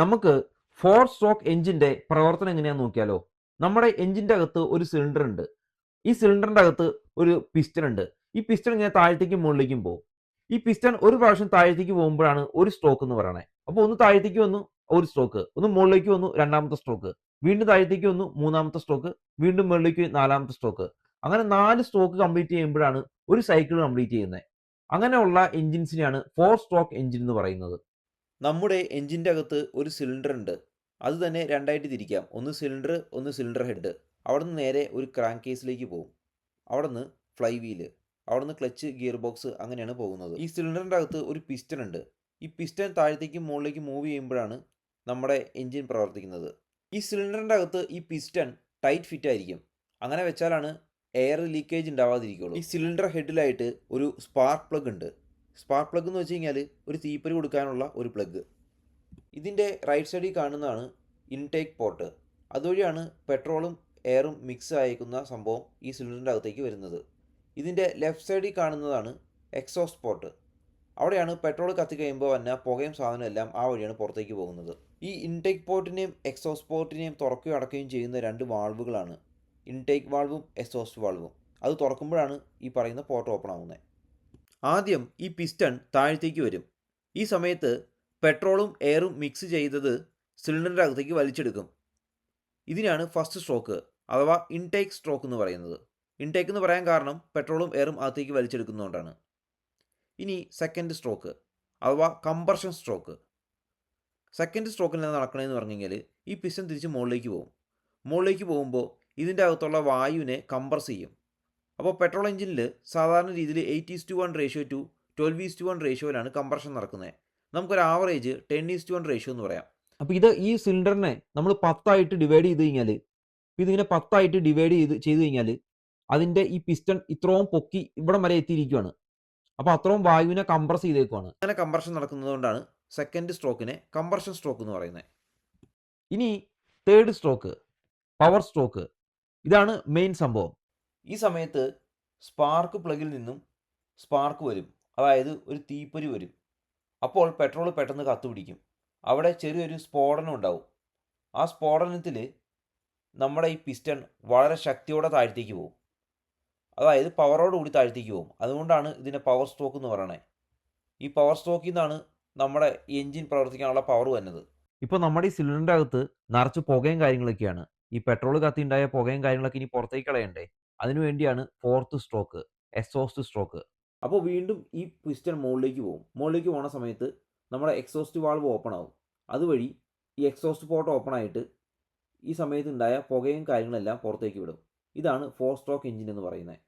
നമുക്ക് 4 സ്ട്രോക്ക് എഞ്ചിന്റെ പ്രവർത്തനം എങ്ങനെയാണെന്ന് നോക്കിയാലോ. നമ്മുടെ എഞ്ചിന്റെ അകത്ത് ഒരു സിലിണ്ടർ ഉണ്ട്. ഈ സിലിണ്ടറിന്റെ അകത്ത് ഒരു പിസ്റ്റൺ ഉണ്ട്. ഈ പിസ്റ്റൺ ഇങ്ങനെ താഴത്തേക്കും മുകളിലേക്കും പോകും. ഈ പിസ്റ്റൺ ഒരു പ്രാവശ്യം താഴത്തേക്ക് പോകുമ്പോഴാണ് ഒരു സ്ട്രോക്ക് എന്ന് പറയണേ. അപ്പോൾ ഒന്ന് താഴത്തേക്ക് വന്നു ഒരു സ്ട്രോക്ക്, ഒന്ന് മുകളിലേക്ക് വന്നു രണ്ടാമത്തെ സ്ട്രോക്ക്, വീണ്ടും താഴത്തേക്ക് വന്നു മൂന്നാമത്തെ സ്ട്രോക്ക്, വീണ്ടും മുകളിലേക്ക് നാലാമത്തെ സ്ട്രോക്ക്. അങ്ങനെ 4 സ്ട്രോക്ക് കംപ്ലീറ്റ് ചെയ്യുമ്പോഴാണ് ഒരു സൈക്കിൾ കംപ്ലീറ്റ് ചെയ്യുന്നത്. അങ്ങനെയുള്ള എഞ്ചിൻസിനെയാണ് 4 സ്ട്രോക്ക് എഞ്ചിൻ എന്ന് പറയുന്നത്. നമ്മുടെ എഞ്ചിൻ്റെ അകത്ത് ഒരു സിലിണ്ടർ ഉണ്ട്. അത് തന്നെ രണ്ടായിട്ട് തിരിക്കാം. ഒന്ന് സിലിണ്ടർ, ഒന്ന് സിലിണ്ടർ ഹെഡ്. അവിടെ നിന്ന് നേരെ ഒരു ക്രാങ്ക് കേസിലേക്ക് പോകും. അവിടെ നിന്ന് ഫ്ലൈ വീല്, അവിടെ നിന്ന് ക്ലച്ച്, ഗിയർ ബോക്സ്, അങ്ങനെയാണ് പോകുന്നത്. ഈ സിലിണ്ടറിൻ്റെ അകത്ത് ഒരു പിസ്റ്റൺ ഉണ്ട്. ഈ പിസ്റ്റൺ താഴത്തേക്കും മുകളിലേക്കും മൂവ് ചെയ്യുമ്പോഴാണ് നമ്മുടെ എഞ്ചിൻ പ്രവർത്തിക്കുന്നത്. ഈ സിലിണ്ടറിൻ്റെ അകത്ത് ഈ പിസ്റ്റൺ ടൈറ്റ് ഫിറ്റ് ആയിരിക്കും. അങ്ങനെ വെച്ചാലാണ് എയർ ലീക്കേജ് ഉണ്ടാവാതിരിക്കുള്ളൂ. ഈ സിലിണ്ടർ ഹെഡിലായിട്ട് ഒരു സ്പാർക്ക് പ്ലഗ് ഉണ്ട്. സ്പാർക്ക് പ്ലഗ് എന്ന് വെച്ച് കഴിഞ്ഞാൽ ഒരു തീപ്പൊരി കൊടുക്കാനുള്ള ഒരു പ്ലഗ്. ഇതിൻ്റെ റൈറ്റ് സൈഡിൽ കാണുന്നതാണ് ഇൻടേക്ക് പോർട്ട്. അതുവഴിയാണ് പെട്രോളും എയറും മിക്സ് അയക്കുന്ന സംഭവം ഈ സിലിണ്ടറിൻ്റെ അകത്തേക്ക് വരുന്നത്. ഇതിൻ്റെ ലെഫ്റ്റ് സൈഡിൽ കാണുന്നതാണ് എക്സോസ്റ്റ് പോർട്ട്. അവിടെയാണ് പെട്രോൾ കത്തിക്കഴിയുമ്പോൾ വന്ന പുകയും സാധനം എല്ലാം ആ വഴിയാണ് പുറത്തേക്ക് പോകുന്നത്. ഈ ഇൻടേക്ക് പോർട്ടിനെയും എക്സോസ്റ്റ് പോർട്ടിനെയും തുറക്കുകയും അടക്കുകയും ചെയ്യുന്ന രണ്ട് വാൾവുകളാണ് ഇൻടേക്ക് വാൾവും എക്സോസ്റ്റ് വാൾവും. അത് തുറക്കുമ്പോഴാണ് ഈ പറയുന്ന പോർട്ട് ഓപ്പൺ ആവുന്നത്. ആദ്യം ഈ പിസ്റ്റൺ താഴത്തേക്ക് വരും. ഈ സമയത്ത് പെട്രോളും എയറും മിക്സ് ചെയ്തത് സിലിണ്ടറിൻ്റെ അകത്തേക്ക് വലിച്ചെടുക്കും. ഇതിനാണ് ഫസ്റ്റ് സ്ട്രോക്ക് അഥവാ ഇൻടേക്ക് സ്ട്രോക്ക് എന്ന് പറയുന്നത്. ഇൻടേക്ക് എന്ന് പറയാൻ കാരണം പെട്രോളും എയറും അകത്തേക്ക് വലിച്ചെടുക്കുന്നതുകൊണ്ടാണ്. ഇനി സെക്കൻഡ് സ്ട്രോക്ക് അഥവാ കംബർഷൻ സ്ട്രോക്ക്. സെക്കൻഡ് സ്ട്രോക്കിൽ നിന്ന് നടക്കണമെന്ന് പറഞ്ഞു കഴിഞ്ഞാൽ ഈ പിസ്റ്റൺ തിരിച്ച് മുകളിലേക്ക് പോകും. മുകളിലേക്ക് പോകുമ്പോൾ ഇതിൻ്റെ അകത്തുള്ള വായുവിനെ കംപ്രസ് ചെയ്യും. അപ്പോൾ പെട്രോൾ എഞ്ചിനിൽ സാധാരണ രീതിയിൽ 8:1 റേഷ്യോ ടു 12:1 റേഷ്യോയിലാണ് കംപ്രഷൻ നടക്കുന്നത്. നമുക്കൊരു ആവറേജ് 10:1 റേഷ്യോ എന്ന് പറയാം. അപ്പോൾ ഇത് ഈ സിലിണ്ടറിനെ നമ്മൾ 10 ഡിവൈഡ് ചെയ്ത് കഴിഞ്ഞാൽ, ഇതിങ്ങനെ 10 ഡിവൈഡ് ചെയ്ത് കഴിഞ്ഞാൽ അതിൻ്റെ ഈ പിസ്റ്റൺ ഇത്രയും പൊക്കി ഇവിടം വരെ എത്തിയിരിക്കുകയാണ്. അപ്പോൾ അത്രയും വായുവിനെ കംപ്രസ് ചെയ്തേക്കുവാണ്. അങ്ങനെ കംപ്രഷൻ നടക്കുന്നതുകൊണ്ടാണ് സെക്കൻഡ് സ്ട്രോക്കിനെ കംപ്രഷൻ സ്ട്രോക്ക് എന്ന് പറയുന്നത്. ഇനി തേർഡ് സ്ട്രോക്ക്, പവർ സ്ട്രോക്ക്. ഇതാണ് മെയിൻ സംഭവം. ഈ സമയത്ത് സ്പാർക്ക് പ്ലഗിൽ നിന്നും സ്പാർക്ക് വരും, അതായത് ഒരു തീപ്പൊരി വരും. അപ്പോൾ പെട്രോൾ പെട്ടെന്ന് കത്തുപിടിക്കും. അവിടെ ചെറിയൊരു സ്ഫോടനം ഉണ്ടാവും. ആ സ്ഫോടനത്തിൽ നമ്മുടെ ഈ പിസ്റ്റൺ വളരെ ശക്തിയോടെ താഴത്തേക്ക് പോകും, അതായത് പവറോടുകൂടി താഴത്തേക്ക് പോകും. അതുകൊണ്ടാണ് ഇതിനെ പവർ സ്ട്രോക്ക് എന്ന് പറയണേ. ഈ പവർ സ്ട്രോക്കിൽ നിന്നാണ് നമ്മുടെ എൻജിൻ പ്രവർത്തിക്കാനുള്ള പവർ വരുന്നത്. ഇപ്പോൾ നമ്മുടെ ഈ സിലിണ്ടറിൻ്റെ അകത്ത് നിറച്ച് പുകയും കാര്യങ്ങളൊക്കെയാണ്. ഈ പെട്രോൾ കത്തിയുണ്ടായ പുകയും കാര്യങ്ങളൊക്കെ ഇനി പുറത്തേക്ക് കളയണ്ടേ. അതിനുവേണ്ടിയാണ് ഫോർത്ത് സ്ട്രോക്ക്, എക്സോസ്റ്റ് സ്ട്രോക്ക്. അപ്പോൾ വീണ്ടും ഈ പിസ്റ്റൺ മുകളിലേക്ക് പോകും. മുകളിലേക്ക് പോകുന്ന സമയത്ത് നമ്മുടെ എക്സോസ്റ്റ് വാൾവ് ഓപ്പൺ ആവും. അതുവഴി ഈ എക്സോസ്റ്റ് പോർട്ട് ഓപ്പൺ ആയിട്ട് ഈ സമയത്ത് ഉണ്ടായ പുകയും കാര്യങ്ങളെല്ലാം പുറത്തേക്ക് വിടും. ഇതാണ് 4 സ്ട്രോക്ക് എഞ്ചിൻ എന്ന് പറയുന്നത്.